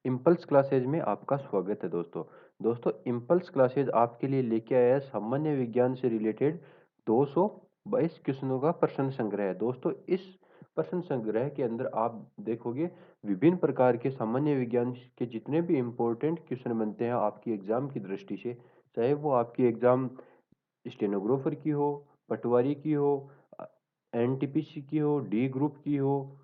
Impulse classes में आपका स्वागत है दोस्तों। दोस्तों इम्पल्स क्लासेज आपके लिए लेके आया है सामान्य विज्ञान से रिलेटेड 222 क्वेश्चनों का प्रश्न संग्रह है। दोस्तों इस प्रश्न संग्रह के अंदर आप देखोगे विभिन्न प्रकार के सामान्य विज्ञान के जितने भी इम्पोर्टेंट क्वेश्चन बनते हैं आपकी एग्जाम की दृष्टि से, चाहे वो आपकी एग्जाम स्टेनोग्राफर की हो, पटवारी की हो, एनटीपीसी की हो, डी ग्रुप की हो,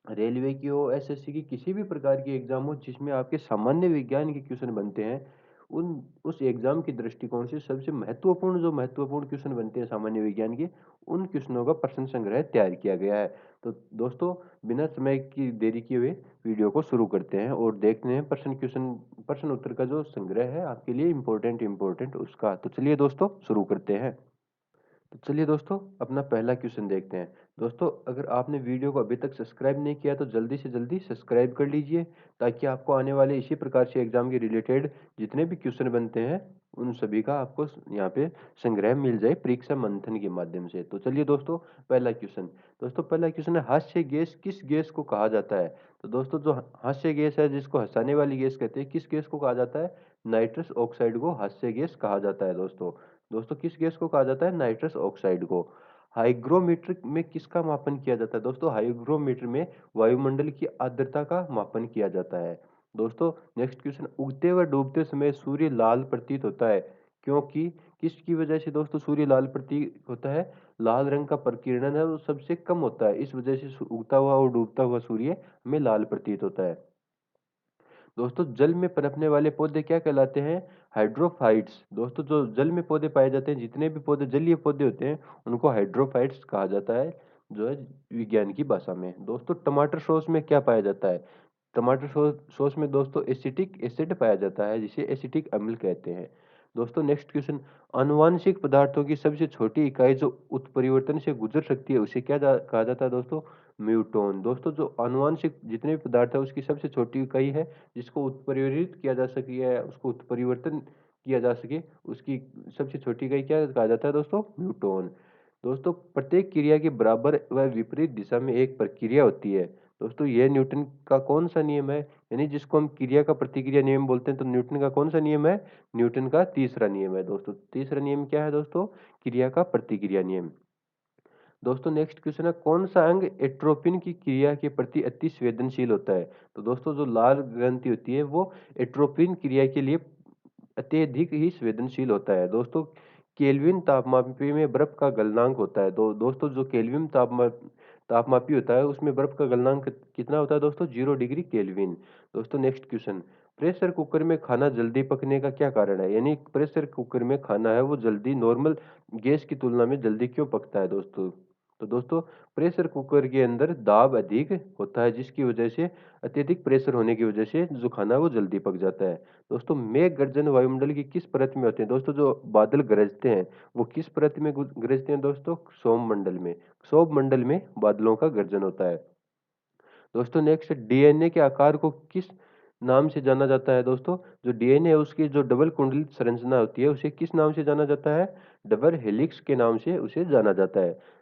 रेलवे की हो, एसएससी की, किसी भी प्रकार की एग्जाम हो जिसमें आपके सामान्य विज्ञान के क्वेश्चन बनते हैं, उन उस एग्जाम की दृष्टिकोण से सबसे महत्वपूर्ण क्वेश्चन बनते हैं सामान्य विज्ञान के, उन क्वेश्चनों का प्रश्न संग्रह तैयार किया गया है। तो दोस्तों बिना समय की देरी किए हुए वीडियो को शुरू करते हैं और देखते हैं प्रश्न उत्तर का जो संग्रह है आपके लिए इम्पोर्टेंट उसका। तो चलिए दोस्तों शुरू करते हैं। तो चलिए दोस्तों अपना पहला क्वेश्चन देखते हैं। दोस्तों अगर आपने वीडियो को अभी तक सब्सक्राइब नहीं किया तो जल्दी से जल्दी सब्सक्राइब कर लीजिए, ताकि आपको आने वाले इसी प्रकार से एग्जाम के रिलेटेड जितने भी क्वेश्चन बनते हैं उन सभी का आपको यहाँ पे संग्रह मिल जाए परीक्षा मंथन के माध्यम से। तो चलिए दोस्तों पहला क्वेश्चन है, हास्य गैस किस गैस को कहा जाता है? तो दोस्तों जो हास्य गैस है, जिसको हंसाने वाली गैस कहते हैं, किस गैस को कहा जाता है? नाइट्रस ऑक्साइड को हास्य गैस कहा जाता है दोस्तों। दोस्तों किस गैस को कहा जाता है? नाइट्रस ऑक्साइड को। हाइग्रोमीटर में किसका मापन किया जाता है? दोस्तों हाइग्रोमीटर में वायुमंडल की आर्द्रता का मापन किया जाता है। दोस्तों नेक्स्ट क्वेश्चन, उगते व डूबते समय सूर्य लाल प्रतीत होता है, क्योंकि किसकी वजह से दोस्तों सूर्य लाल प्रतीत होता है? लाल रंग का प्रकीर्णन है वो सबसे कम होता है, इस वजह से उगता हुआ और डूबता हुआ सूर्य हमें लाल प्रतीत होता है। दोस्तों जल में पनपने वाले पौधे क्या कहलाते हैं? हाइड्रोफाइट्स। दोस्तों जो जल में पौधे पाए जाते हैं, जितने भी पौधे जलीय पौधे होते हैं, उनको हाइड्रोफाइट्स कहा जाता है, जो है विज्ञान की भाषा में। दोस्तों टमाटर सॉस में क्या पाया जाता है? टमाटर सॉस में दोस्तों एसिटिक एसिड पाया जाता है, जिसे एसिटिक अम्ल कहते हैं। दोस्तों नेक्स्ट क्वेश्चन, आनुवांशिक पदार्थों की सबसे छोटी इकाई जो उत्परिवर्तन से गुजर सकती है उसे क्या कहा जाता है दोस्तों? न्यूटन। दोस्तों जो आनुवांशिक जितने भी पदार्थ है उसकी सबसे छोटी इकाई है जिसको उत्परिवर्तित किया जा सके या उसको उत्परिवर्तन किया जा सके, उसकी सबसे छोटी इकाई क्या कहा जाता है दोस्तों? न्यूटन। दोस्तों प्रत्येक क्रिया के बराबर व विपरीत दिशा में एक प्रक्रिया होती है। दोस्तों यह न्यूटन का कौन सा नियम है? यानी जिसको हम क्रिया का प्रतिक्रिया नियम बोलते हैं, तो न्यूटन का कौन सा नियम है? न्यूटन का तीसरा नियम है दोस्तों। तीसरा नियम क्या है दोस्तों? क्रिया का प्रतिक्रिया नियम। दोस्तों नेक्स्ट क्वेश्चन है, कौन सा अंग एट्रोपिन की क्रिया के प्रति अति संवेदनशील होता है? तो दोस्तों जो लाल ग्रंथि होती है वो एट्रोपिन क्रिया के लिए अत्यधिक ही संवेदनशील होता है दोस्तों। केल्विन तापमापी में बर्फ का गलनांक होता है। दोस्तों जो केल्विन तापमापी होता है उसमें बर्फ का गलनांक कितना होता है दोस्तों? 0 डिग्री केल्विन। दोस्तों नेक्स्ट क्वेश्चन, प्रेशर कुकर में खाना जल्दी पकने का क्या कारण है? यानी प्रेशर कुकर में खाना है वो जल्दी नॉर्मल गैस की तुलना में जल्दी क्यों पकता है दोस्तों? तो दोस्तों प्रेशर कुकर के अंदर दाब अधिक होता है, जिसकी वजह से अत्यधिक प्रेशर होने की वजह से जो खाना है वो जल्दी पक जाता है। दोस्तों मेघ गर्जन वायुमंडल की किस परत में होते हैं? दोस्तों जो बादल गरजते हैं वो किस परत में गरजते हैं दोस्तों? क्षोभ मंडल में। क्षोभ मंडल में बादलों का गर्जन होता है। दोस्तों नेक्स्ट, डीएनए के आकार को किस नाम से जाना जाता है? दोस्तों जो डीएनए है उसकी जो डबल कुंडलित संरचना होती है उसे किस नाम से जाना जाता है? डबल हेलिक्स के नाम से उसे जाना जाता है।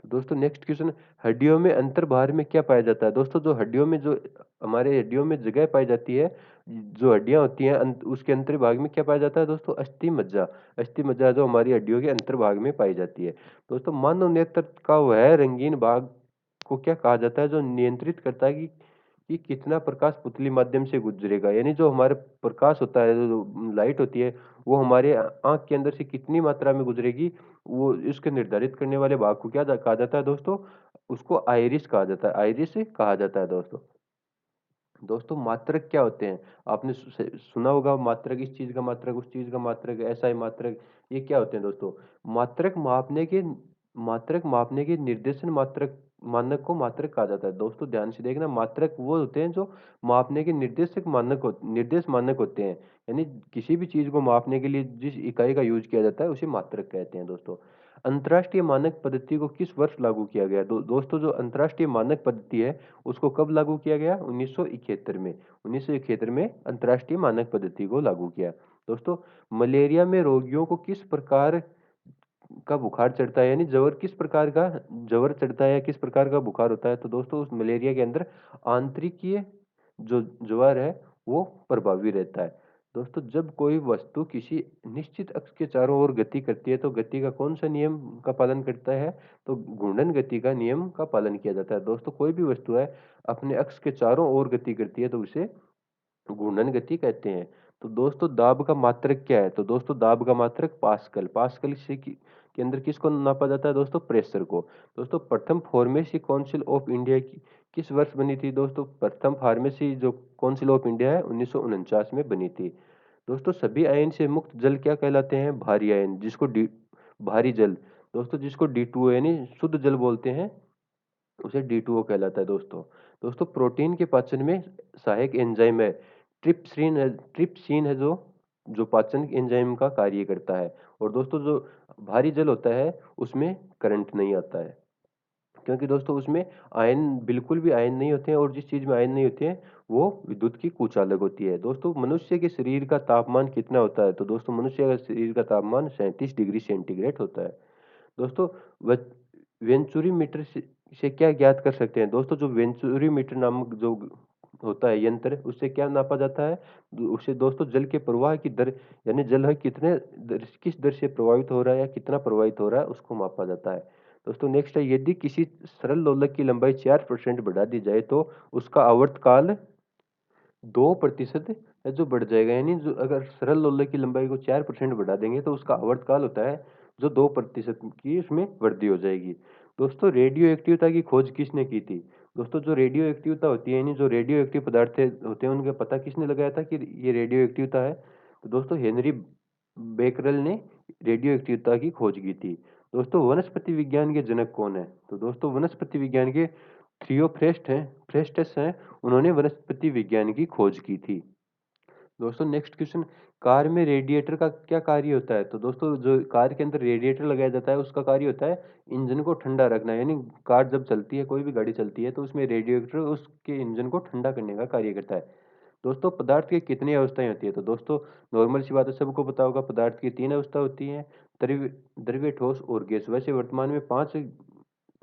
तो दोस्तों नेक्स्ट क्वेश्चन, हड्डियों में अंतर्भाग में क्या पाया जाता है? दोस्तों जो हड्डियों में जो हमारे हड्डियों में जगह पाई जाती है, जो हड्डियां होती हैं उसके अंतर्भाग में क्या पाया जाता है दोस्तों? अस्थि मज्जा। अस्थि मज्जा जो हमारी हड्डियों के अंतर्भाग में पाई जाती है। दोस्तों मानव नेत्र का वह रंगीन भाग को क्या कहा जाता है जो नियंत्रित करता है कि कितना प्रकाश पुतली माध्यम से गुजरेगा? यानी जो हमारे प्रकाश होता है, जो लाइट होती है, वो हमारे आंख के अंदर से कितनी मात्रा में गुजरेगी, वो इसके निर्धारित करने वाले भाग को क्या कहा जाता है दोस्तों? उसको आइरिस कहा जाता है। आइरिस कहा जाता है दोस्तों। दोस्तों मात्रक क्या होते हैं? आपने सुना होगा मात्रक, इस चीज का मात्रक, उस चीज का मात्रक, ऐसा ही मात्रक। ये क्या होते हैं दोस्तों? मात्रक मापने के मात्रक मापने के निर्देशन मात्रक मानक को मात्रक कहा जाता है। दोस्तों ध्यान से देखना, मात्रक वो होते हैं जो मापने के निर्देश मानक होते हैं। यानी किसी भी चीज को मापने के लिए जिस इकाई का यूज किया जाता है उसे मात्रक कहते हैं दोस्तों। अंतर्राष्ट्रीय मानक पद्धति को किस वर्ष लागू किया गया? दोस्तों जो अंतर्राष्ट्रीय मानक पद्धति है उसको कब लागू किया गया? 1971 में। 1971 में अंतर्राष्ट्रीय मानक पद्धति को लागू किया। दोस्तों मलेरिया में रोगियों को किस प्रकार का बुखार चढ़ता है? यानी ज्वर किस प्रकार का ज्वर चढ़ता है या किस प्रकार का बुखार होता है? तो दोस्तों उस मलेरिया के अंदर आंतरिकीय जो ज्वार है वो प्रभावी रहता है। दोस्तों जब कोई वस्तु किसी निश्चित अक्ष के चारों ओर गति करती है तो गति का कौन सा नियम का पालन करता है? तो घूर्णन गति का नियम का पालन किया जाता है। दोस्तों कोई भी वस्तु है अपने अक्ष के चारों ओर गति करती है तो उसे घूर्णन गति कहते हैं। तो दोस्तों दाब का मात्रक क्या है? तो दोस्तों दाब का मात्रक पास्कल। पास्कल से के अंदर किसको नापा जाता है दोस्तों? प्रेशर को। दोस्तों प्रथम फार्मेसी काउंसिल ऑफ इंडिया की किस वर्ष बनी थी? दोस्तों प्रथम फार्मेसी जो काउंसिल ऑफ इंडिया है 1949 में बनी थी। दोस्तों सभी आयन से मुक्त जल क्या कहलाते हैं? भारी आयन, जिसको डी भारी जल, दोस्तों जिसको D2O यानी शुद्ध जल बोलते हैं, उसे D2O कहलाता है दोस्तों। दोस्तों प्रोटीन के पाचन में सहायक एंजाइम है ट्रिप्सिन है जो जो पाचन एंजाइम का कार्य करता है। और दोस्तों जो भारी जल होता है उसमें करंट नहीं आता है, क्योंकि दोस्तों उसमें आयन, बिल्कुल भी आयन नहीं होते हैं, और जिस चीज में आयन नहीं होते हैं वो विद्युत की कुचालक होती है। दोस्तों मनुष्य के शरीर का तापमान कितना होता है? तो दोस्तों मनुष्य का शरीर का तापमान 37 डिग्री सेंटीग्रेड होता है। दोस्तों वेंचुरी मीटर से क्या ज्ञात कर सकते हैं? दोस्तों जो वेंचुरी मीटर नामक जो होता है यंत्र, उससे क्या नापा जाता है? उससे दोस्तों जल के प्रवाह की दर, यानी जल है किस दर से प्रभावित हो रहा है या कितना प्रभावित हो रहा है, उसको मापा जाता है। दोस्तों नेक्स्ट है, यदि किसी सरल लोलक की लंबाई 4% बढ़ा दी जाए तो उसका आवर्तकाल 2% है जो बढ़ जाएगा। यानी जो अगर सरल लोलक की लंबाई को 4% बढ़ा देंगे तो उसका आवर्तकाल होता है जो 2% की उसमें वृद्धि हो जाएगी। दोस्तों रेडियो एक्टिविटी की खोज किसने की थी? दोस्तों जो रेडियो एक्टिविटी होती है, यानी जो रेडियो एक्टिव पदार्थ होते हैं, उनका पता किसने लगाया था कि ये रेडियो एक्टिविटी है? तो दोस्तों हेनरी बेकरल ने रेडियो एक्टिविटी की खोज की थी। दोस्तों वनस्पति विज्ञान के जनक कौन है? तो दोस्तों वनस्पति विज्ञान के फ्रेस्टस हैं, उन्होंने वनस्पति विज्ञान की खोज की थी। दोस्तों नेक्स्ट क्वेश्चन, कार में रेडिएटर का क्या कार्य होता है? तो दोस्तों जो कार के अंदर रेडिएटर लगाया जाता है उसका कार्य होता है इंजन को ठंडा रखना। यानी कार जब चलती है, कोई भी गाड़ी चलती है, तो उसमें रेडिएटर उसके इंजन को ठंडा करने का कार्य करता है। दोस्तों पदार्थ की कितनी अवस्थाएं होती है? तो दोस्तों नॉर्मल सी बात है, सबको पता होगा, पदार्थ की 3 अवस्था होती हैं, द्रव्य द्रव्य ठोस और गैस। वैसे वर्तमान में 5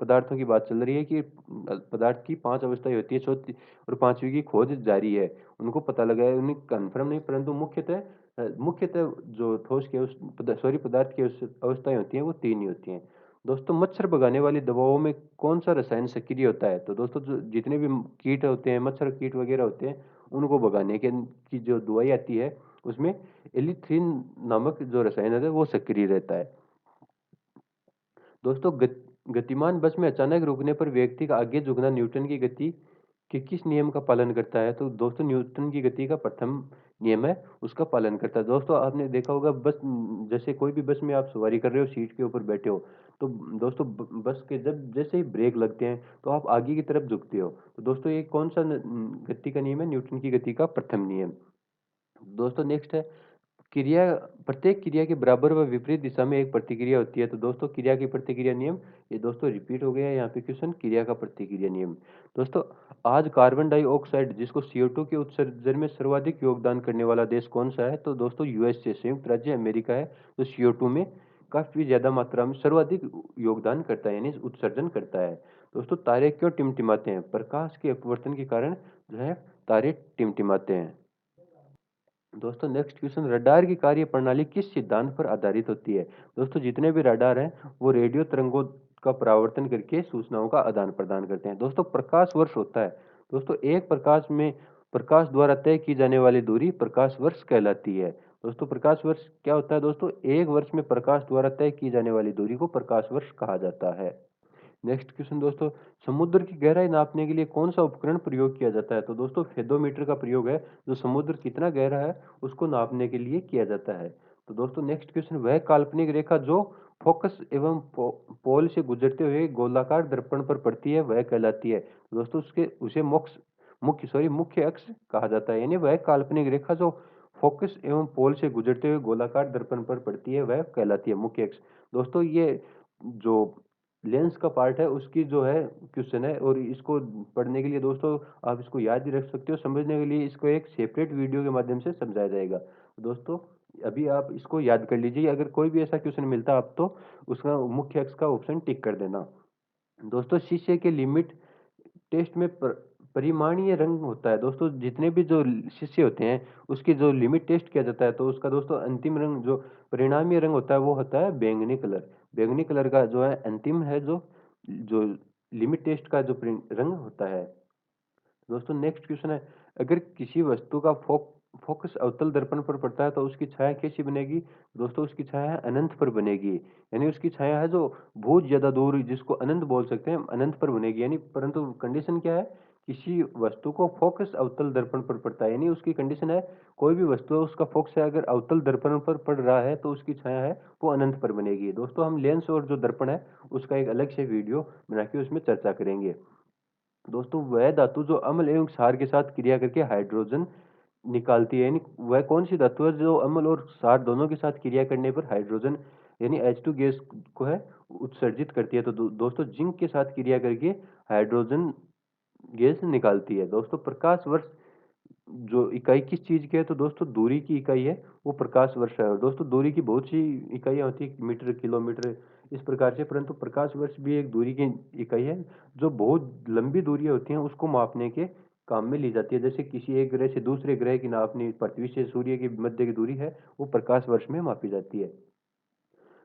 पदार्थों की बात चल रही है कि पदार्थ की 5 अवस्थाएं होती है, चौथी और पांचवी की खोज जारी है। उनको पता लगा है, उन्हें कंफर्म नहीं, परंतु मुख्यतः जो ठोस के उस सॉरी पदार्थ की अवस्थाएं होती हैं वो 3 ही होती हैं। दोस्तों मच्छर भगाने वाली दवाओं में कौन सा रसायन सक्रिय होता है? तो दोस्तों जो जितने भी कीट होते हैं, मच्छर कीट वगैरह होते हैं, उनको भगाने के की जो दवाई आती है उसमें एलिथ्रिन नामक जो रसायन है वो सक्रिय रहता है। दोस्तों गतिमान बस में अचानक रुकने पर व्यक्ति का आगे झुकना न्यूटन की गति के किस नियम का पालन करता है? तो दोस्तों न्यूटन की गति का प्रथम नियम है उसका पालन करता है। दोस्तों आपने देखा होगा बस, जैसे कोई भी बस में आप सवारी कर रहे हो, सीट के ऊपर बैठे हो, तो दोस्तों बस के जब जैसे ही ब्रेक लगते हैं तो आप आगे की तरफ झुकते हो। तो दोस्तों ये कौन सा गति का नियम है? न्यूटन की गति का प्रथम नियम। दोस्तों नेक्स्ट है, क्रिया प्रत्येक क्रिया के बराबर व विपरीत दिशा में एक प्रतिक्रिया होती है। तो दोस्तों क्रिया की प्रतिक्रिया नियम, ये दोस्तों रिपीट हो गया है यहाँ पे क्वेश्चन, क्रिया का प्रतिक्रिया नियम। दोस्तों आज कार्बन डाइऑक्साइड जिसको CO2 के उत्सर्जन में सर्वाधिक योगदान करने वाला देश कौन सा है? तो दोस्तों यूएसए, संयुक्त राज्य अमेरिका है, जो CO2 में काफी ज्यादा मात्रा में सर्वाधिक योगदान करता है, यानी उत्सर्जन करता है। दोस्तों तारे क्यों टिमटिमाते हैं? प्रकाश के अपवर्तन के कारण जो है तारे टिमटिमाते हैं। दोस्तों नेक्स्ट क्वेश्चन, रडार की कार्य प्रणाली किस सिद्धांत पर आधारित होती है? दोस्तों जितने भी रडार हैं वो रेडियो तरंगों का परावर्तन करके सूचनाओं का आदान प्रदान करते हैं। दोस्तों प्रकाश वर्ष होता है, दोस्तों एक प्रकाश द्वारा तय की जाने वाली दूरी प्रकाश वर्ष कहलाती है। दोस्तों प्रकाश वर्ष क्या होता है? दोस्तों एक वर्ष में प्रकाश द्वारा तय की जाने वाली दूरी को प्रकाश वर्ष कहा जाता है। नेक्स्ट क्वेश्चन दोस्तों, समुद्र की गहराई नापने के लिए कौन सा उपकरण प्रयोग किया जाता है? तो दोस्तों फेदोमीटर का प्रयोग है, जो समुद्र कितना गहरा है उसको नापने के लिए किया जाता है। तो दोस्तों नेक्स्ट क्वेश्चन, वह काल्पनिक रेखा जो फोकस एवं पोल से गुजरते हुए गोलाकार दर्पण पर पड़ती है वह कहलाती है। तो दोस्तों उसके उसे मुख्य अक्ष कहा जाता है। यानी वह काल्पनिक रेखा जो फोकस एवं पोल से गुजरते हुए गोलाकार दर्पण पर पड़ती है वह कहलाती है मुख्य अक्ष। दोस्तों ये जो लेंस का पार्ट है उसकी जो है क्वेश्चन है, और इसको पढ़ने के लिए दोस्तों आप इसको याद भी रख सकते हो, समझने के लिए इसको एक सेपरेट वीडियो के माध्यम से समझाया जाएगा। तो दोस्तों अभी आप इसको याद कर लीजिए, अगर कोई भी ऐसा क्वेश्चन मिलता है आप तो उसका मुख्य अक्ष का ऑप्शन टिक कर देना। दोस्तों शिष्य के लिमिट टेस्ट में परिमाणीय रंग होता है दोस्तों, जितने भी जो शिष्य होते हैं उसकी जो लिमिट टेस्ट किया जाता है तो उसका दोस्तों अंतिम रंग जो परिणामीय रंग होता है वो होता है बैंगनी कलर। बैंगनी कलर का जो है अंतिम है जो जो लिमिट टेस्ट का जो रंग होता है। दोस्तों नेक्स्ट क्वेश्चन है, अगर किसी वस्तु का फोकस अवतल दर्पण पर पड़ता है तो उसकी छाया कैसी बनेगी? दोस्तों उसकी छाया अनंत पर बनेगी, यानी उसकी छाया है जो बहुत ज्यादा दूर जिसको अनंत बोल सकते हैं अनंत पर बनेगी, यानी परंतु कंडीशन क्या है? किसी वस्तु को फोकस अवतल दर्पण पर पड़ता है, यानी उसकी कंडीशन है कोई भी वस्तु है उसका फोकस है अगर अवतल दर्पण पर पड़ रहा है तो उसकी छाया है वो अनंत पर बनेगी। दोस्तों हम लेंस और जो दर्पण है उसका एक अलग से वीडियो बना के उसमें चर्चा करेंगे। दोस्तों वह धातु जो अम्ल एवं क्षार के साथ क्रिया करके हाइड्रोजन निकालती है, यानी वह कौन सी धातु है जो अम्ल और क्षार दोनों के साथ क्रिया करने पर हाइड्रोजन यानी H2 गैस को है उत्सर्जित करती है? तो दोस्तों जिंक के साथ क्रिया करके हाइड्रोजन गैस निकालती है। दोस्तों प्रकाश वर्ष जो इकाई किस चीज की है? तो दोस्तों दूरी की इकाई है वो प्रकाश वर्ष है। और दोस्तों दूरी की बहुत सी इकाइयाँ होती है, मीटर, किलोमीटर, इस प्रकार से, परंतु प्रकाश वर्ष भी एक दूरी की इकाई है जो बहुत लंबी दूरियां होती हैं उसको मापने के काम में ली जाती है। जैसे किसी एक ग्रह से दूसरे ग्रह की नापनी, पृथ्वी से सूर्य के मध्य की दूरी है वो प्रकाश वर्ष में मापी जाती है।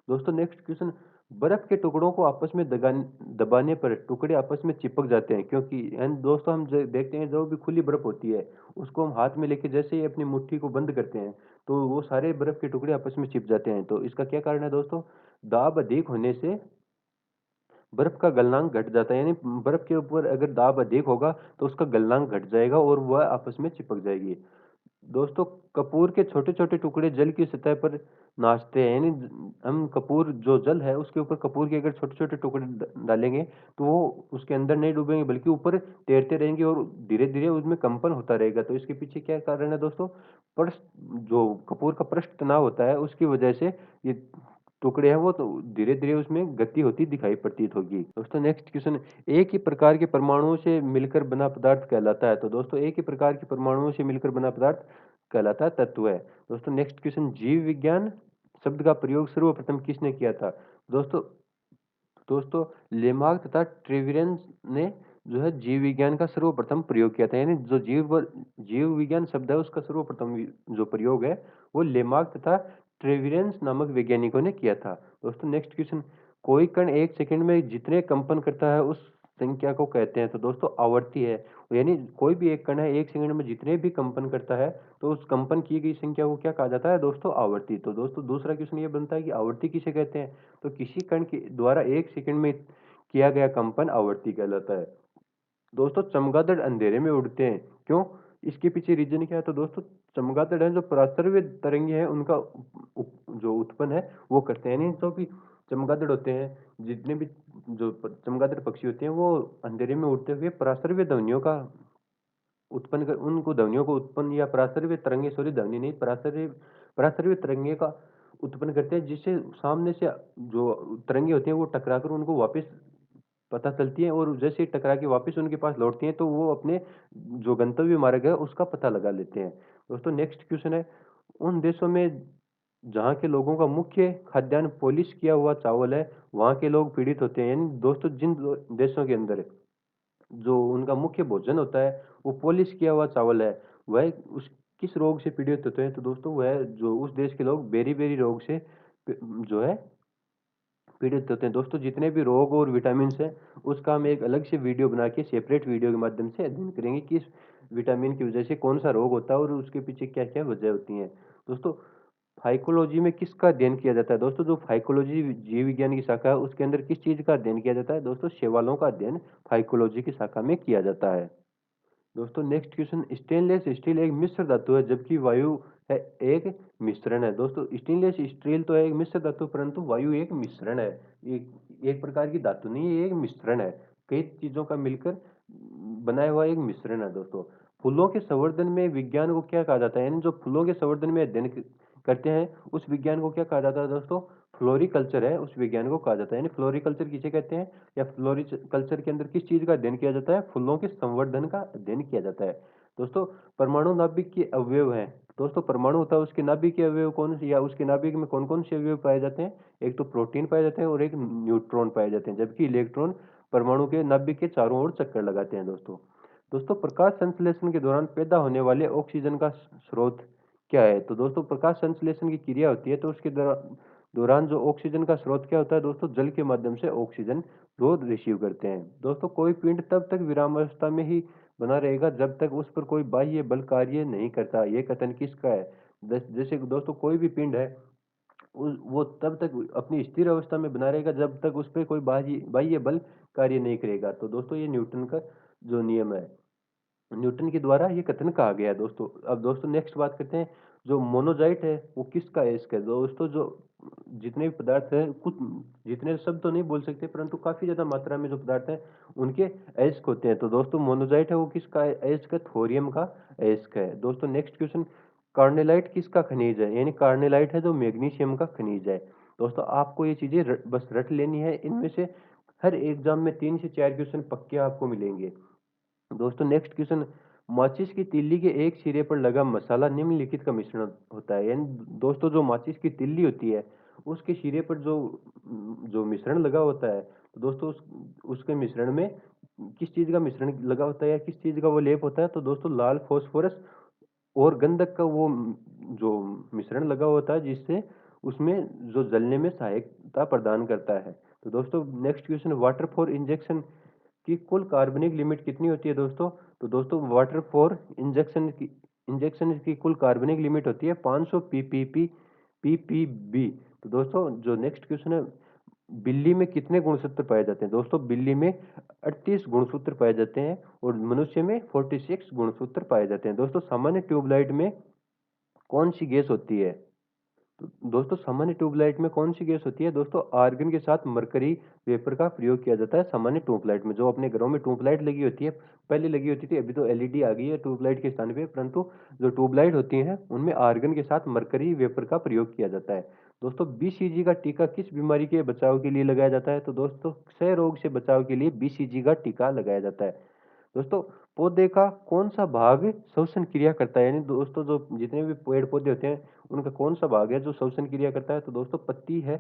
दोस्तों नेक्स्ट क्वेश्चन, बर्फ के टुकड़ों को आपस में दबाने पर टुकड़े आपस में चिपक जाते हैं क्योंकि? एंड दोस्तों हम देखते हैं जो भी खुली बर्फ होती है उसको हम हाथ में लेके जैसे ही अपनी मुट्ठी को बंद करते हैं तो वो सारे बर्फ के टुकड़े आपस में चिप जाते हैं। तो इसका क्या कारण है दोस्तों? दाब अधिक होने से बर्फ का गलनांक घट जाता है, यानी बर्फ के ऊपर अगर दाब अधिक होगा तो उसका गलनांक घट जाएगा और वह आपस में चिपक जाएगी। दोस्तों कपूर के छोटे छोटे टुकड़े जल की सतह पर नाचते हैं, यानी हम कपूर जो जल है उसके ऊपर कपूर के अगर छोटे छोटे टुकड़े डालेंगे तो वो उसके अंदर नहीं डूबेंगे बल्कि ऊपर तैरते रहेंगे और धीरे धीरे उसमें कंपन होता रहेगा। तो इसके पीछे क्या कारण है दोस्तों? पृष्ठ जो कपूर का पृष्ठ तनाव होता है उसकी वजह से ये टुकड़े हैं वो तो धीरे धीरे उसमें गति होती दिखाई प्रतीत होगी। दोस्तों नेक्स्ट क्वेश्चन, एक ही प्रकार के परमाणुओं से मिलकर बना पदार्थ कहलाता है? तो दोस्तों एक ही प्रकार के परमाणुओं से मिलकर बना पदार्थ कहलाता है तत्व है। दोस्तों नेक्स्ट क्वेश्चन, जीव विज्ञान शब्द का प्रयोग सर्वप्रथम किसने किया था? दोस्तों दोस्तों लेमार्क तथा ट्रेवियन ने जो है जीव विज्ञान का सर्वप्रथम प्रयोग किया था, यानी जो जीव विज्ञान शब्द है उसका सर्वप्रथम जो प्रयोग है वो लेमार्क तथा ट्रेवियंस नामक वैज्ञानिकों ने किया था। दोस्तों नेक्स्ट क्वेश्चन, कोई कण एक सेकंड में जितने कंपन करता है उस संख्या को कहते हैं? तो दोस्तों आवर्ती है, यानी कोई भी एक कण है एक सेकंड में जितने भी कंपन करता है तो उस कंपन की गई संख्या को क्या कहा जाता है दोस्तों? आवर्ती। तो दोस्तों दूसरा क्वेश्चन ये बनता है कि आवर्ती किसे कहते हैं? तो किसी कण के द्वारा एक सेकंड में किया गया कंपन आवर्ती कहलाता है। दोस्तों चमगादड़ अंधेरे में उड़ते हैं क्यों? इसके पीछे रीजन क्या है? तो दोस्तों चमगादड़ है जो पराश्रव्य तरंगे हैं उनका जो उत्पन्न है वो करते हैं, यानी जो भी चमगादड़ होते हैं जितने भी जो चमगादड़ पक्षी होते हैं वो अंधेरे में उड़ते हुए पराश्रव्य ध्वनियों का उत्पन्न कर उनको ध्वनियों को उत्पन्न या पराश्रव्य तरंगे, सॉरी ध्वनि नहीं, पराश्रव्य पराश्रव्य तरंगे का उत्पन्न करते हैं जिससे सामने से जो तरंगे होती हैं वो टकराकर उनको वापस पता चलती है और जैसे ही टकरा के वापस उनके पास लौटती हैं तो वो अपने जो गंतव्य मार्ग है उसका पता लगा लेते हैं। दोस्तों नेक्स्ट क्वेश्चन है, उन देशों में जहाँ के लोगों का मुख्य खाद्यान्न पॉलिश किया हुआ चावल है वहाँ के लोग पीड़ित होते हैं, यानी दोस्तों जिन देशों के अंदर जो उनका मुख्य भोजन होता है वो पॉलिश किया हुआ चावल है वह उस किस रोग से पीड़ित होते हैं? तो दोस्तों वह जो उस देश के लोग बेरी बेरी रोग से जो है पीड़ित होते हैं। दोस्तों जितने भी रोग और विटामिन हैं उसका हम एक अलग से वीडियो बना के सेपरेट वीडियो के माध्यम से अध्ययन करेंगे कि इस विटामिन की वजह से कौन सा रोग होता है और उसके पीछे क्या क्या वजह होती हैं। दोस्तों फाइकोलॉजी में किसका अध्ययन किया जाता है? दोस्तों जो फाइकोलॉजी जीव विज्ञान की शाखा है उसके अंदर किस चीज का अध्ययन किया जाता है? दोस्तों शैवालों का अध्ययन फाइकोलॉजी की शाखा में किया जाता है। दोस्तों नेक्स्ट क्वेश्चन, स्टेनलेस स्टील एक मिश्र धातु है जबकि वायु है एक मिश्रण है? दोस्तों स्टेनलेस स्टील तो है एक मिश्र धातु परंतु वायु एक मिश्रण है, एक एक प्रकार की धातु नहीं, ये एक मिश्रण है, कई चीजों का मिलकर बनाया हुआ एक मिश्रण है। दोस्तों फूलों के संवर्धन में विज्ञान को क्या कहा जाता है? यानी जो फूलों के संवर्धन में अध्ययन करते हैं उस विज्ञान को क्या कहा जाता है? दोस्तों फ्लोरिकल्चर है उस विज्ञान को कहा जाता है, यानी फ्लोरिकल्चर किसे कहते हैं या फ्लोरिकल्चर के अंदर किस चीज का अध्ययन किया जाता है? फूलों के संवर्धन का अध्ययन किया जाता है। दोस्तों परमाणु नाभिक के अवयव हैं। दोस्तों परमाणु होता है उसके नाभिक के अवयव कौन से या उसके नाभिक में कौन कौन से अवयव पाए जाते हैं? एक तो प्रोटीन पाए जाते हैं और एक न्यूट्रॉन पाए जाते हैं, जबकि इलेक्ट्रॉन परमाणु के नाभिक के चारों ओर चक्कर लगाते हैं। दोस्तों दोस्तों प्रकाश संश्लेषण के दौरान पैदा होने वाले ऑक्सीजन का स्रोत क्या है? तो दोस्तों प्रकाश संश्लेषण की क्रिया होती है तो उसके दौरान जो ऑक्सीजन का स्रोत क्या होता है दोस्तों, जल के माध्यम से ऑक्सीजन वो रिसीव करते हैं। दोस्तों कोई पिंड तब तक विरामावस्था में ही बना रहेगा जब तक उस पर कोई बाह्य बल कार्य नहीं करता। ये कथन किसका है? जैसे दोस्तों कोई भी पिंड है वो तब तक अपनी स्थिर अवस्था में बना रहेगा जब तक उस पर कोई बाह्य बाह्य बल कार्य नहीं करेगा। तो दोस्तों ये न्यूटन का जो नियम है, न्यूटन के द्वारा ये कथन कहा गया है दोस्तों। अब दोस्तों नेक्स्ट बात करते हैं, जो मोनोजाइट है वो किसका अयस्क है? दोस्तों जो जितने भी पदार्थ हैं, कुछ जितने शब्द तो नहीं बोल सकते परंतु काफी ज्यादा मात्रा में जो पदार्थ हैं उनके अयस्क होते हैं। तो दोस्तों मोनोजाइट है वो किसका अयस्क है? थोरियम का अयस्क है। दोस्तों नेक्स्ट क्वेश्चन, कार्नेलाइट किसका खनिज है? यानी कार्नेलाइट है जो मैग्नीशियम का खनिज है। दोस्तों आपको ये चीजें बस रट लेनी है, इनमें से हर एग्जाम में 3 से 4 क्वेश्चन पक्के आपको मिलेंगे। दोस्तों नेक्स्ट क्वेश्चन, माचिस की तीली के एक सिरे पर लगा मसाला निम्नलिखित का मिश्रण होता है। यानी दोस्तों जो माचिस की तीली होती है उसके सिरे पर जो जो मिश्रण लगा होता है, तो दोस्तों उसके मिश्रण में किस चीज का मिश्रण लगा होता है या किस चीज का वो लेप होता है? तो दोस्तों लाल फास्फोरस और गंधक का वो जो मिश्रण लगा होता है जिससे उसमें जो जलने में सहायता प्रदान करता है। तो दोस्तों next question, water for injection की कुल कार्बनिक लिमिट कितनी होती है दोस्तों? तो दोस्तों वाटर फॉर इंजेक्शन की कुल कार्बनिक लिमिट होती है 500 पीपीबी। तो दोस्तों जो नेक्स्ट क्वेश्चन है, बिल्ली में कितने गुणसूत्र पाए जाते हैं? दोस्तों बिल्ली में 38 गुणसूत्र पाए जाते हैं और मनुष्य में 46 गुणसूत्र पाए जाते हैं। दोस्तों सामान्य ट्यूबलाइट में कौन सी गैस होती है? तो दोस्तों सामान्य ट्यूबलाइट में कौन सी गैस होती है? दोस्तों आर्गन के साथ मरकरी वेपर का प्रयोग किया जाता है सामान्य ट्यूबलाइट में। जो अपने घरों में ट्यूबलाइट लगी होती है, पहले लगी होती थी, अभी तो एलईडी आ गई है ट्यूबलाइट के स्थान पे, परंतु जो ट्यूबलाइट होती हैं उनमें आर्गन के साथ मरकरी वेपर का प्रयोग किया जाता है। दोस्तों बीसीजी का टीका किस बीमारी के बचाव के लिए लगाया जाता है? तो दोस्तों क्षय रोग से बचाव के लिए बीसीजी का टीका लगाया जाता है। दोस्तों पौधे का कौन सा भाग श्वसन क्रिया करता है? यानी दोस्तों जो जितने भी पेड़ पौधे होते हैं उनका कौन सा भाग है जो श्वसन क्रिया करता है? तो दोस्तों पत्ती है,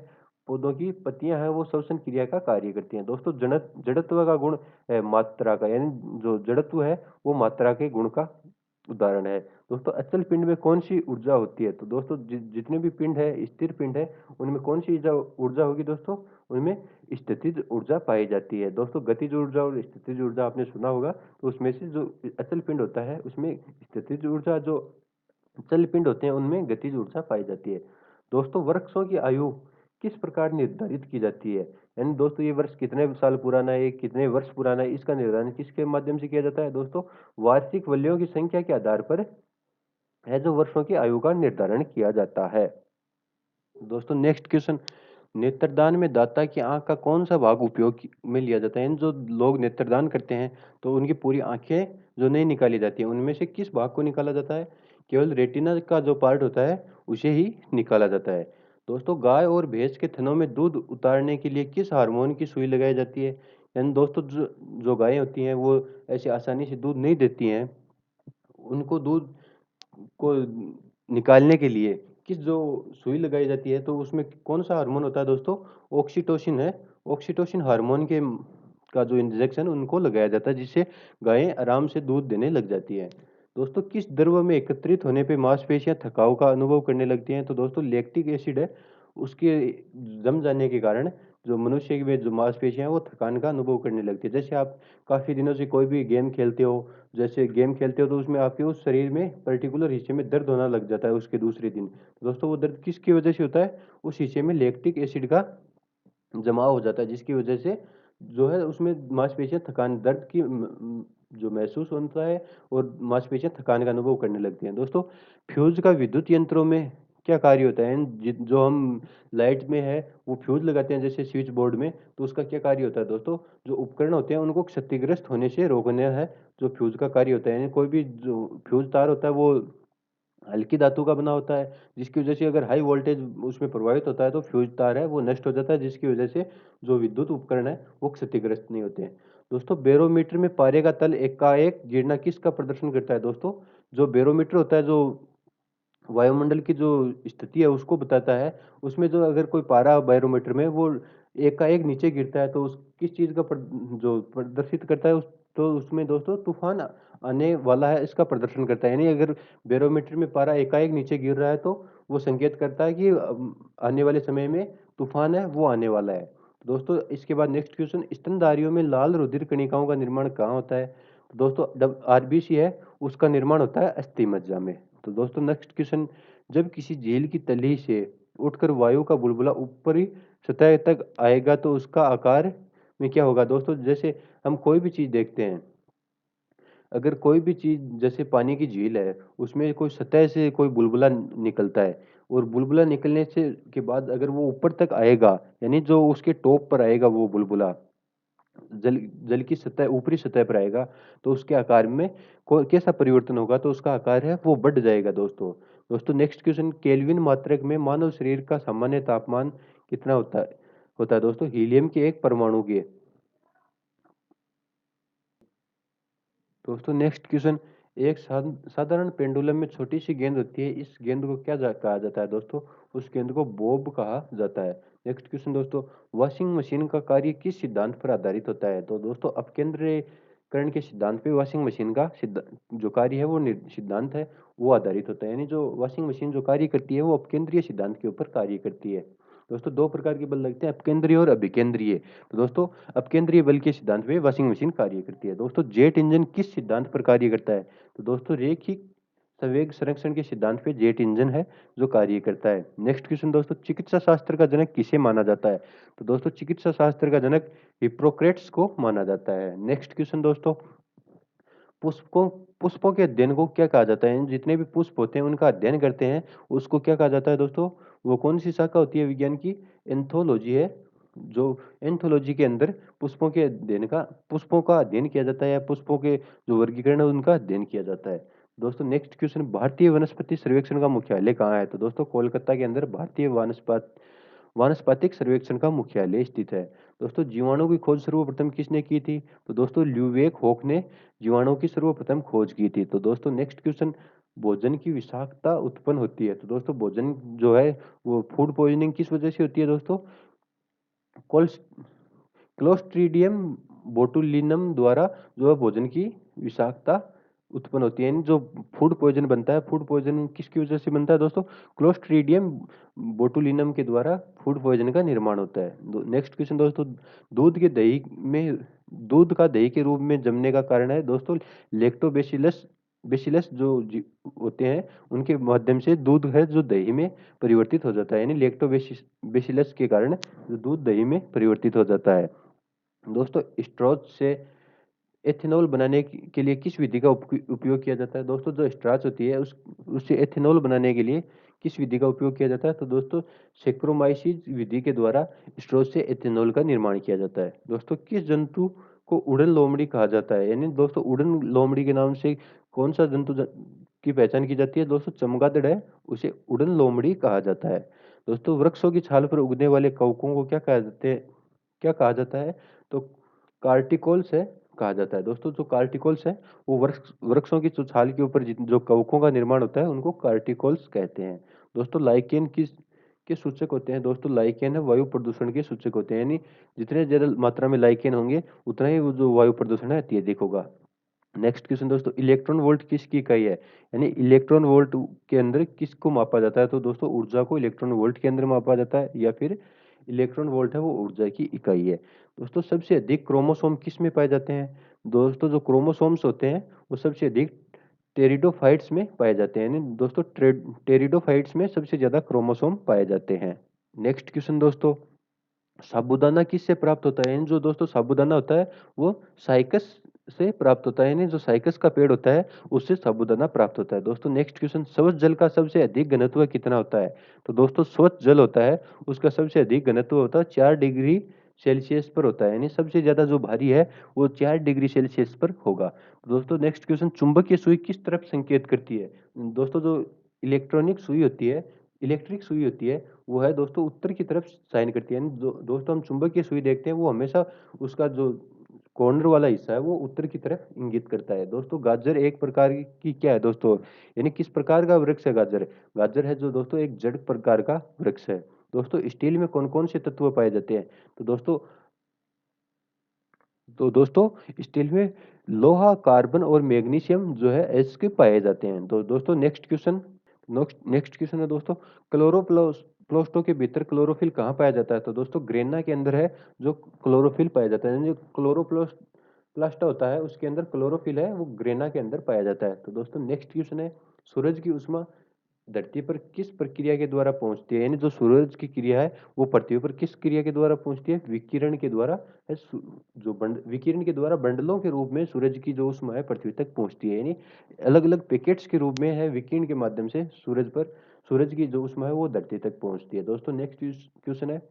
पौधों की पत्तियां हैं वो श्वसन क्रिया का कार्य करती हैं। दोस्तों जड़त्व का गुण है मात्रा का, यानी जो जड़त्व है वो मात्रा के गुण का उदाहरण है। दोस्तों अचल पिंड में कौन सी ऊर्जा होती है? तो दोस्तों जितने भी पिंड है, स्थिर पिंड है, उनमें कौन सी ऊर्जा होगी दोस्तों? उनमें स्थितिज ऊर्जा पाई जाती है। दोस्तों गतिज ऊर्जा और स्थितिज ऊर्जा आपने सुना होगा, तो उसमें से जो अचल पिंड होता है उसमें स्थितिज ऊर्जा, जो जल पिंड होते हैं उनमें गतिज ऊर्जा पाई जाती है। दोस्तों वृक्षों की आयु किस प्रकार निर्धारित की जाती है? यानी दोस्तों ये वर्ष कितने साल पुराना है, कितने वर्ष पुराना है, इसका निर्धारण किसके माध्यम से किया जाता है? दोस्तों वार्षिक वलयों की संख्या के आधार पर है जो वर्षों की आयु का निर्धारण किया जाता है। दोस्तों नेक्स्ट क्वेश्चन, नेत्रदान में दाता की आंख का कौन सा भाग उपयोग में लिया जाता है? यानी जो लोग नेत्रदान करते हैं तो उनकी पूरी आंखें जो नहीं निकाली जाती हैं उनमें से किस भाग को निकाला जाता है? केवल रेटिना का जो पार्ट होता है उसे ही निकाला जाता है। दोस्तों गाय और भैंस के थनों में दूध उतारने के लिए किस हार्मोन की सुई लगाई जाती है? यानी दोस्तों जो जो गायें होती हैं वो ऐसे आसानी से दूध नहीं देती हैं, उनको दूध को निकालने के लिए किस जो सुई लगाई जाती है तो उसमें कौन सा हार्मोन होता है दोस्तों? ऑक्सीटोसिन है। ऑक्सीटोसिन हार्मोन के का जो इंजेक्शन उनको लगाया जाता है जिससे गायें आराम से दूध देने लग जाती है। दोस्तों किस द्रव में एकत्रित होने पे मांसपेशियां थकाव का अनुभव करने लगती हैं? तो दोस्तों लैक्टिक एसिड है, उसके जम जाने के कारण जो मनुष्य में जो मांसपेशियां हैं वो थकान का अनुभव करने लगती है। जैसे आप काफी दिनों से कोई भी गेम खेलते हो, जैसे गेम खेलते हो तो उसमें आपके उस शरीर में पर्टिकुलर हिस्से में दर्द होना लग जाता है उसके दूसरे दिन। तो दोस्तों वो दर्द किसकी वजह से होता है? उस हिस्से में लैक्टिक एसिड का जमाव हो जाता है जिसकी वजह से जो है उसमें मांसपेशियां थकान दर्द की जो महसूस होता है और मांसपेशियां थकान का अनुभव करने लगती हैं। दोस्तों फ्यूज का विद्युत यंत्रों में क्या कार्य होता है? जो हम लाइट में है वो फ्यूज लगाते हैं जैसे स्विच बोर्ड में, तो उसका क्या कार्य होता है दोस्तों? जो उपकरण होते हैं उनको क्षतिग्रस्त होने से रोकने है जो फ्यूज का कार्य होता है। यानी कोई भी जो फ्यूज तार होता है वो हल्की धातु का बना होता है जिसकी वजह से अगर हाई वोल्टेज उसमें प्रभावित होता है तो फ्यूज तार है वो नष्ट हो जाता है जिसकी वजह से जो विद्युत उपकरण है वो क्षतिग्रस्त नहीं होते हैं। दोस्तों बैरोमीटर में पारे का तल एकाएक गिरना किसका प्रदर्शन करता है? दोस्तों जो बैरोमीटर होता है जो वायुमंडल की जो स्थिति है उसको बताता है, उसमें जो अगर कोई पारा बैरोमीटर में वो एकाएक नीचे गिरता है तो उस किस चीज का जो प्रदर्शित करता है, उस तो उसमें दोस्तों तूफान आने वाला है इसका प्रदर्शन करता है। यानी अगर बैरोमीटर में पारा एकाएक नीचे गिर रहा है तो वो संकेत करता है कि आने वाले समय में तूफान है वो आने वाला है। दोस्तों इसके बाद नेक्स्ट क्वेश्चन, स्तनधारियों में लाल रुधिर कणिकाओं का निर्माण कहाँ होता है? तो दोस्तों जब आरबीसी है उसका निर्माण होता है अस्थि मज्जा में। तो दोस्तों नेक्स्ट क्वेश्चन, जब किसी झील की तली से उठकर वायु का बुलबुला ऊपरी सतह तक आएगा तो उसका आकार में क्या होगा? दोस्तों जैसे हम कोई भी चीज देखते हैं, अगर कोई भी चीज जैसे पानी की झील है उसमें कोई सतह से कोई बुलबुला निकलता है और बुलबुला निकलने से के बाद अगर वो ऊपर तक आएगा, यानी जो उसके टॉप पर आएगा वो बुलबुला जल जल की सतह ऊपरी सतह पर आएगा तो उसके आकार में कैसा परिवर्तन होगा? तो उसका आकार है वो बढ़ जाएगा दोस्तों। दोस्तों नेक्स्ट क्वेश्चन, केल्विन मात्रक में मानव शरीर का सामान्य तापमान कितना होता है दोस्तों हीलियम के एक परमाणु के? दोस्तों नेक्स्ट क्वेश्चन, एक साधारण पेंडुलम में छोटी सी गेंद होती है, इस गेंद को क्या कहा जाता है दोस्तों? उस गेंद को बॉब कहा जाता है। नेक्स्ट क्वेश्चन दोस्तों, वॉशिंग मशीन का कार्य किस सिद्धांत पर आधारित होता है? तो दोस्तों अपकेंद्रीकरण के सिद्धांत पे वॉशिंग मशीन का जो कार्य है वो सिद्धांत है वो आधारित होता है। यानी जो वॉशिंग मशीन जो कार्य करती है वो अपकेंद्रीय सिद्धांत के ऊपर कार्य करती है। दोस्तों दो प्रकार के बल लगते हैं, अपकेंद्रीय और अभिकेंद्रीय। तो दोस्तों अपकेंद्रीय बल के सिद्धांत पे वॉशिंग मशीन कार्य करती है। दोस्तों जेट इंजन किस सिद्धांत पर कार्य करता है? तो दोस्तों रैखिक संवेग संरक्षण के सिद्धांत पे जेट इंजन है जो कार्य करता है। नेक्स्ट क्वेश्चन दोस्तों, चिकित्सा शास्त्र का जनक किसे माना जाता है? तो दोस्तों चिकित्सा शास्त्र का जनक हिप्पोक्रेट्स को माना जाता है। नेक्स्ट क्वेश्चन दोस्तों, पुष्पों पुष्पों के अध्ययन को क्या कहा जाता है? जितने भी पुष्प होते हैं उनका अध्ययन करते हैं उसको क्या कहा जाता है दोस्तों? वो कौन सी शाखा होती है विज्ञान की? एंथोलॉजी है। जो एंथोलॉजी के अंदर पुष्पों का अध्ययन किया जाता है या पुष्पों के जो वर्गीकरण है उनका अध्ययन किया जाता है। दोस्तों नेक्स्ट क्वेश्चन, भारतीय वनस्पति सर्वेक्षण का मुख्यालय कहाँ है? तो दोस्तों कोलकाता के अंदर भारतीय वानस्पतिक सर्वेक्षण का मुख्यालय स्थित है। दोस्तों जीवाणु की खोज सर्वप्रथम किसने की थी? तो दोस्तों ल्यूवेक होक ने जीवाणु की सर्वप्रथम खोज की थी। तो दोस्तों नेक्स्ट क्वेश्चन, भोजन की विषाक्तता उत्पन्न होती है। तो दोस्तों भोजन जो है वो फूड पॉइजनिंग किस वजह से होती है दोस्तों? कोल्स क्लोस्ट्रीडियम बोटुलिनम द्वारा जो है भोजन की विषाक्तता उत्पन्न होती है। यानी जो फूड पॉइजन बनता है, फूड पॉइजन किसकी वजह से बनता है दोस्तों? क्लोस्ट्रीडियम बोटुलिनम के द्वारा फूड पॉइजन का निर्माण होता है। नेक्स्ट क्वेश्चन दोस्तों, दूध के दही में दूध का दही के रूप में जमने का कारण है दोस्तों लेक्टोबेसिलस बेसिलस जो होते हैं उनके माध्यम से दूध है जो दही में परिवर्तित हो जाता है। यानी लेक्टोबेसिलस के कारण जो दूध दही में परिवर्तित हो जाता है। दोस्तों स्ट्रॉच से एथेनॉल बनाने के लिए किस विधि का उपयोग किया जाता है? दोस्तों जो स्टार्च होती है उस उससे एथेनॉल बनाने के लिए किस विधि का उपयोग किया जाता है? तो दोस्तों सेक्रोमाइसीज विधि के द्वारा स्ट्रॉच से एथेनॉल का निर्माण किया जाता है। दोस्तों किस जंतु को उड़न लोमड़ी कहा जाता है? यानी दोस्तों उड़न लोमड़ी के नाम से कौन सा की पहचान की जाती है? दोस्तों चमगादड़ है, उसे उड़न लोमड़ी कहा जाता है। दोस्तों वृक्षों की छाल पर उगने वाले कवकों को क्या कहा जाता है? तो कार्टिकोल्स है कहा जाता है। दोस्तों जो कार्टिकल्स है वो वृक्षों की जो छाल के ऊपर जो कवकों का निर्माण होता है उनको कार्टिकल्स कहते हैं। दोस्तों लाइकेन किस के सूचक होते हैं? दोस्तों लाइकेन है वायु प्रदूषण के सूचक होते हैं। यानी जितने ज्यादा मात्रा में लाइकेन होंगे उतना ही वो जो वायु प्रदूषण है अत्यधिक होगा। नेक्स्ट क्वेश्चन दोस्तों, इलेक्ट्रॉन वोल्ट किसकी इकाई है? यानी इलेक्ट्रॉन वोल्ट के अंदर किसको मापा जाता है? तो दोस्तों ऊर्जा को इलेक्ट्रॉन वोल्ट के अंदर मापा जाता है या फिर इलेक्ट्रॉन वोल्ट है वो ऊर्जा की इकाई है। दोस्तों सबसे अधिक क्रोमोसोम किस में पाए जाते हैं? दोस्तों जो क्रोमोसोम्स होते हैं वो सबसे अधिक टेरिडोफाइट्स में पाए जाते हैं। यानी दोस्तों टेरिडोफाइट्स में सबसे ज्यादा क्रोमोसोम पाए जाते हैं। नेक्स्ट क्वेश्चन दोस्तों, साबूदाना किससे प्राप्त होता है? यानी जो दोस्तों साबूदाना होता है वो साइकस से प्राप्त होता है। यानी जो साइकस का पेड़ होता है उससे साबूदाना प्राप्त होता है। दोस्तों नेक्स्ट क्वेश्चन, स्वच्छ जल का सबसे अधिक घनत्व कितना होता है? तो दोस्तों स्वच्छ जल होता है उसका सबसे अधिक घनत्व होता है 4 डिग्री सेल्सियस पर होता है। यानी सबसे ज्यादा जो भारी है वो 4 डिग्री सेल्सियस पर होगा। दोस्तों नेक्स्ट क्वेश्चन, चुंबकीय सुई किस तरफ संकेत करती है? दोस्तों जो इलेक्ट्रॉनिक सुई होती है इलेक्ट्रिक सुई होती है वो है दोस्तों उत्तर की तरफ साइन करती है। यानी दोस्तों हम चुंबकीय सुई देखते हैं वो हमेशा उसका जो कॉर्नर वाला हिस्सा है वो उत्तर की तरफ इंगित करता है। दोस्तों गाजर एक प्रकार की क्या है दोस्तों? यानी किस प्रकार का वृक्ष है गाजर? गाजर है जो दोस्तों एक जड़ प्रकार का वृक्ष है। दोस्तों स्टील में कौन कौन से तत्व पाए जाते हैं? तो दोस्तों तो दोस्तों स्टील में लोहा, कार्बन और मैग्नीशियम जो है इसके पाए जाते हैं। तो दोस्तों नेक्स्ट क्वेश्चन है दोस्तों, प्लास्टो के भीतर क्लोरोफिल कहाँ पाया जाता है? तो दोस्तों ग्रेना के अंदर है जो क्लोरोफिल पाया जाता है, यानी जो क्लोरोप्लास्ट होता है उसके अंदर क्लोरोफिल है, वो ग्रेना के अंदर पाया जाता है। तो दोस्तों नेक्स्ट क्वेश्चन है, सूरज की ऊष्मा धरती पर किस प्रक्रिया के द्वारा पहुंचती है? यानी जो सूरज की क्रिया है वो पृथ्वी पर किस क्रिया के द्वारा पहुंचती है? विकिरण के द्वारा है। विकिरण के द्वारा बंडलों के रूप में सूरज की जो ऊष्मा है पृथ्वी तक पहुंचती है, यानी अलग अलग पैकेट्स के रूप में है, विकिरण के माध्यम से सूरज की जो ऊष्मा है वो धरती तक पहुंचती है। दोस्तों नेक्स्ट क्वेश्चन है,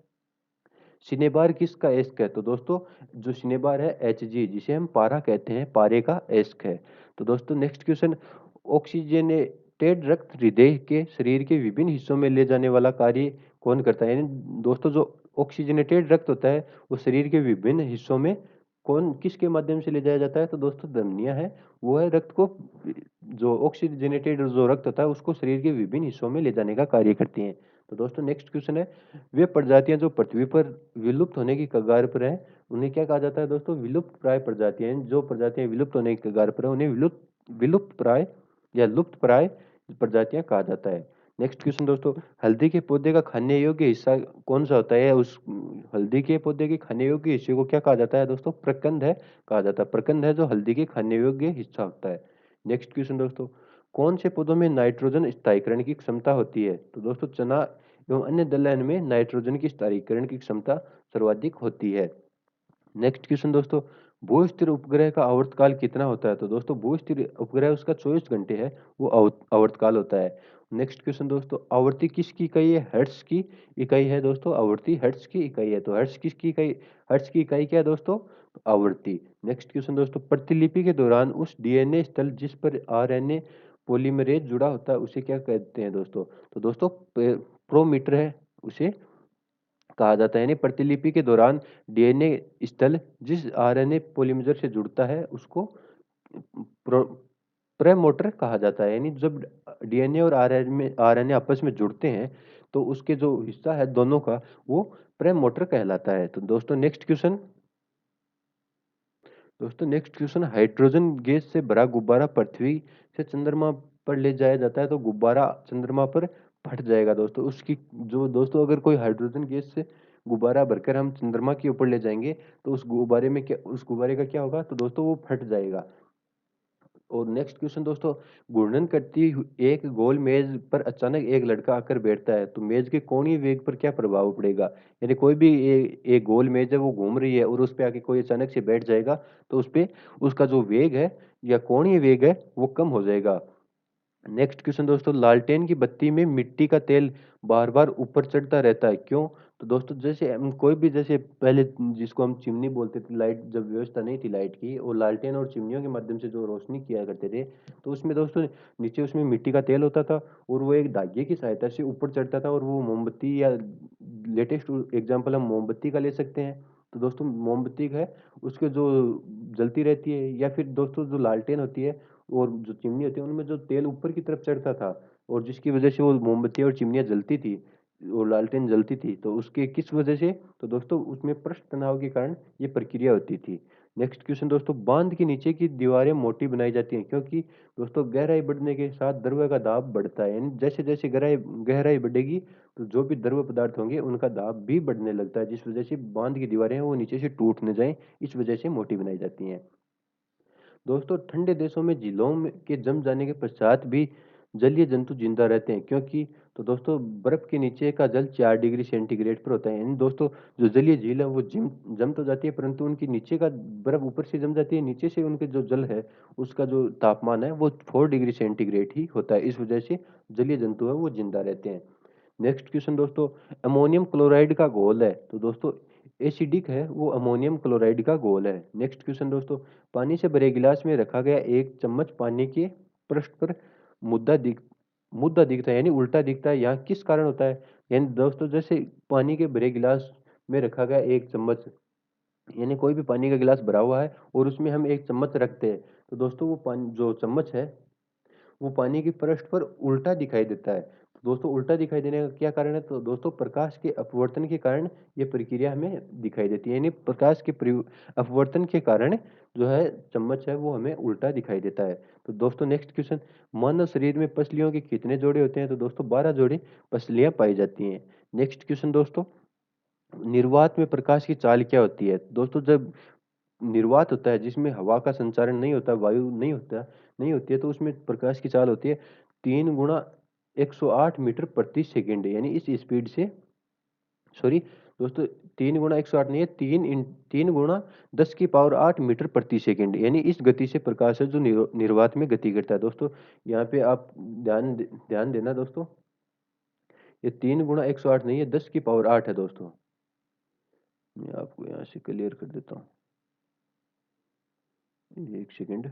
सिनेबार किसका एस्क है? तो दोस्तों जो सिनेबार है Hg, जिसे हम पारा कहते हैं, पारे का एस्क है। तो दोस्तों नेक्स्ट क्वेश्चन, ऑक्सीजनेटेड रक्त हृदय के शरीर के विभिन्न हिस्सों में ले जाने वाला कार्य कौन करता है? यानी दोस्तों जो ऑक्सीजनेटेड रक्त होता है वो शरीर के विभिन्न हिस्सों में कौन किसके माध्यम से ले जाया जाता है? तो दोस्तों धमनियां है, वो है रक्त को, जो ऑक्सीजनेटेड जो रक्त होता है उसको शरीर के विभिन्न हिस्सों में ले जाने का कार्य करती हैं। तो दोस्तों नेक्स्ट क्वेश्चन है, वे प्रजातियां जो पृथ्वी पर विलुप्त होने की कगार पर हैं उन्हें क्या कहा जाता है? दोस्तों विलुप्त प्राय प्रजातियां। जो प्रजातियां विलुप्त होने की कगार पर है उन्हें विलुप्त प्राय या लुप्त प्राय प्रजातियां कहा जाता है। नेक्स्ट क्वेश्चन दोस्तों, हल्दी के पौधे का खाने योग्य हिस्सा कौन सा होता है? उस हल्दी के पौधे के खाने योग्य हिस्से को क्या कहा जाता है? दोस्तों प्रकंद है कहा जाता है। प्रकंद है जो हल्दी के खाने योग्य हिस्सा होता है। नेक्स्ट क्वेश्चन दोस्तों, कौन से पौधों में नाइट्रोजन स्थायीकरण की क्षमता होती है? तो दोस्तों चना एवं अन्य दलहन में नाइट्रोजन की स्थायीकरण की क्षमता सर्वाधिक होती है। नेक्स्ट क्वेश्चन दोस्तों, भू स्थिर उपग्रह का आवर्तकाल कितना होता है? तो दोस्तों भू स्थिर उपग्रह उसका 24 घंटे है, वो आवर्तकाल होता है। नेक्स्ट क्वेश्चन दोस्तों, आवर्ती किसकी इकाई है? हर्ट्ज की इकाई है दोस्तों, आवर्ती हर्ट्ज की इकाई है। तो हर्ट्ज किसकी इकाई, हर्ट्ज की इकाई क्या है दोस्तों? तो आवर्ती। नेक्स्ट क्वेश्चन दोस्तों, प्रतिलिपि के दौरान उस डीएनए स्थल जिस पर आरएनए पॉलीमरेज जुड़ा होता है उसे क्या कहते हैं दोस्तों? तो दोस्तों प्रोमीटर है उसे कहा जाता है, यानी प्रतिलिपि के दौरान डीएनए स्थल जिस आरएनए पॉलीमरेज से जुड़ता है उसको प्रो प्रेमोटर कहा जाता है। यानी जब डीएनए और आरएनए आपस में जुड़ते हैं तो उसके जो हिस्सा है दोनों का वो प्रेमोटर कहलाता है। तो दोस्तों नेक्स्ट क्वेश्चन, हाइड्रोजन गैस से भरा गुब्बारा पृथ्वी से चंद्रमा पर ले जाया जाता है तो गुब्बारा चंद्रमा पर फट जाएगा दोस्तों। उसकी जो दोस्तों अगर कोई हाइड्रोजन गैस से गुब्बारा भरकर हम चंद्रमा के ऊपर ले जाएंगे तो उस गुब्बारे का क्या होगा? तो दोस्तों वो फट जाएगा। और नेक्स्ट क्वेश्चन दोस्तों, घूर्णन करती एक गोल मेज पर अचानक एक लड़का आकर बैठता है तो मेज के कोणीय वेग पर क्या प्रभाव पड़ेगा? यानी कोई भी एक गोल मेज है वो घूम रही है और उस पे आके कोई अचानक से बैठ जाएगा तो उस पे उसका जो वेग है या कोणीय वेग है वो कम हो जाएगा। नेक्स्ट क्वेश्चन दोस्तों, लालटेन की बत्ती में मिट्टी का तेल बार बार ऊपर चढ़ता रहता है क्यों? तो दोस्तों जैसे हम कोई भी, जैसे पहले जिसको हम चिमनी बोलते थे, लाइट जब व्यवस्था नहीं थी लाइट की, और लालटेन और चिमनियों के माध्यम से जो रोशनी किया करते थे तो उसमें दोस्तों नीचे उसमें मिट्टी का तेल होता था और वो एक धागे की सहायता से ऊपर चढ़ता था और वो मोमबत्ती, या लेटेस्ट एग्जाम्पल हम मोमबत्ती का ले सकते हैं। तो दोस्तों मोमबत्ती है उसके जो जलती रहती है, या फिर दोस्तों जो लालटेन होती है और जो चिमनी होती है उनमें जो तेल ऊपर की तरफ चढ़ता था और जिसकी वजह से वो मोमबत्ती और चिमनियाँ जलती थी और लालटेन जलती थी, तो उसके किस वजह से? तो दोस्तों उसमें पृष्ठ तनाव के कारण ये प्रक्रिया होती थी। नेक्स्ट क्वेश्चन दोस्तों, बांध के नीचे की दीवारें मोटी बनाई जाती हैं क्योंकि दोस्तों गहराई बढ़ने के साथ द्रव का दाब बढ़ता है, यानी जैसे जैसे गहराई गहराई बढ़ेगी तो जो भी द्रव पदार्थ होंगे उनका दाब भी बढ़ने लगता है, जिस वजह से बांध की दीवारें हैं वो नीचे से टूट न जाएं, इस वजह से मोटी बनाई जाती हैं। दोस्तों ठंडे देशों में के जम जाने के पश्चात भी जलीय जंतु जिंदा रहते हैं क्योंकि, तो दोस्तों बर्फ के नीचे का जल 4 डिग्री सेंटीग्रेड पर होता है, यानी दोस्तों जो जलीय झील है वो जम तो जाती है परंतु उनकी नीचे का बर्फ ऊपर से जम जाती है, नीचे से उनके जो जल है उसका जो तापमान है वो 4 डिग्री सेंटीग्रेड ही होता है, इस वजह से जलीय जंतु है वो जिंदा रहते हैं। नेक्स्ट क्वेश्चन दोस्तों, अमोनियम क्लोराइड का घोल है, तो दोस्तों एसिडिक है वो अमोनियम क्लोराइड का घोल है। नेक्स्ट क्वेश्चन दोस्तों, पानी से भरे गिलास में रखा गया एक चम्मच पानी के पृष्ठ पर मुद्दा दिख मुद्दा दिखता है, यानी उल्टा दिखता है, यहाँ किस कारण होता है? यानी दोस्तों जैसे पानी के भरे गिलास में रखा गया एक चम्मच, यानी कोई भी पानी का गिलास भरा हुआ है और उसमें हम एक चम्मच रखते हैं तो दोस्तों वो पानी जो चम्मच है वो पानी की पृष्ठ पर उल्टा दिखाई देता है। दोस्तों उल्टा दिखाई देने का क्या कारण है? तो दोस्तों प्रकाश के अपवर्तन के कारण ये प्रक्रिया हमें दिखाई देती है, यानी प्रकाश के अपवर्तन के कारण जो है चम्मच है वो हमें उल्टा दिखाई देता है। तो दोस्तों नेक्स्ट क्वेश्चन, मानव शरीर में पसलियों के कितने जोड़े होते हैं? तो दोस्तों 12 जोड़े पसलियां पाई जाती हैं। नेक्स्ट क्वेश्चन दोस्तों, निर्वात में प्रकाश की चाल क्या होती है? दोस्तों जब निर्वात होता है जिसमें हवा का संचारण नहीं होता, वायु नहीं होती है, तो उसमें प्रकाश की चाल होती है 3 × 108 मीटर प्रति सेकंड, यानी इस स्पीड से, सॉरी दोस्तों, 3 × 108 नहीं है, 3 × 10⁸ मीटर प्रति सेकंड, यानी इस गति से प्रकाश है जो निर्वात में गति करता है। दोस्तों यहाँ पे आप ध्यान देना दोस्तों, ये 3 × 108 नहीं है, 10⁸ है दोस्तों। मैं आपको यहाँ से क्लियर कर देता हूँ, एक सेकंड।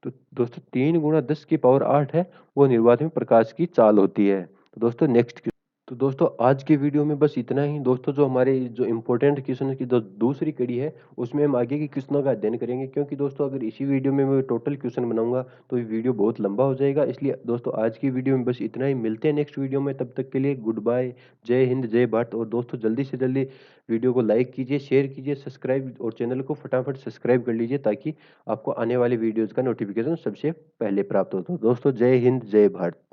तो दोस्तों 3 × 10⁸ है, वो निर्वात में प्रकाश की चाल होती है। तो दोस्तों नेक्स्ट, तो दोस्तों आज के वीडियो में बस इतना ही। दोस्तों जो हमारे जो इम्पोर्टेंट क्वेश्चन की जो दूसरी कड़ी है उसमें हम आगे के क्वेश्चनों का अध्ययन करेंगे, क्योंकि दोस्तों अगर इसी वीडियो में मैं टोटल क्वेश्चन बनाऊंगा तो ये वीडियो बहुत लंबा हो जाएगा। इसलिए दोस्तों आज की वीडियो में बस इतना ही, मिलते हैं नेक्स्ट वीडियो में, तब तक के लिए गुड बाय, जय हिंद जय भारत। और दोस्तों जल्दी से जल्दी वीडियो को लाइक कीजिए, शेयर कीजिए, सब्सक्राइब, और चैनल को फटाफट सब्सक्राइब कर लीजिए ताकि आपको आने वाले वीडियोज़ का नोटिफिकेशन सबसे पहले प्राप्त हो। तो दोस्तों जय हिंद जय भारत।